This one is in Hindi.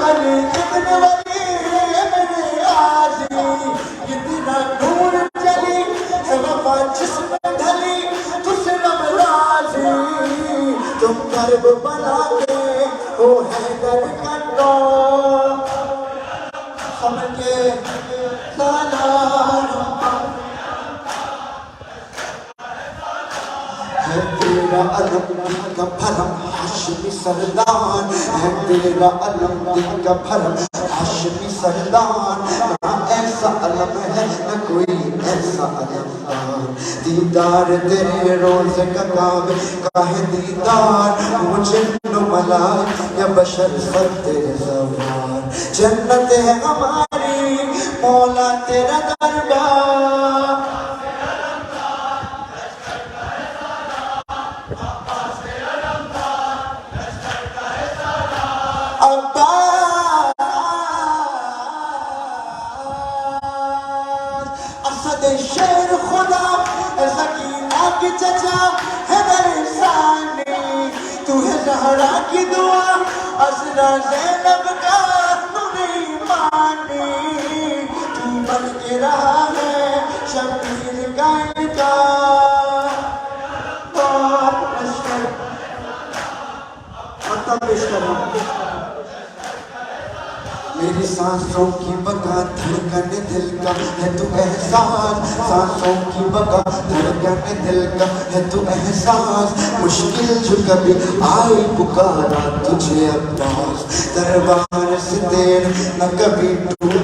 अली कितने वाली मेरे आजी, कितना नूर चली है वफा जिसमें ढली, तुझसे नमराजी तुम कर्ब बना के ओ हैदर करो सबके सालार है तेरा अलम का भरम हाशमी सरदार, है तेरा अलम का भरम हाशमी सरदार, ना ऐसा अलम है न कोई ऐसा अलम, दीदार तेरे रोज का काबे का है दीदार, मुझे नो मला या बशर सब तेरे सवार, जन्नत है हमारी मौला तेरा दरबार, शेर खुदा सकीना की चचा है दरसानी, तू है ज़हरा की दुआ असरा ज़ैनब का नूरी मानी, तू बन के रहा है शबीर का मेरी सांसों की बगा धड़कन दिल का है तू एहसास, सांसों की बगा धड़कन दिल का है तू एहसास, मुश्किल जो कभी आई पुकारा तुझे अब्बास, दरबार से तेरे न कभी टूट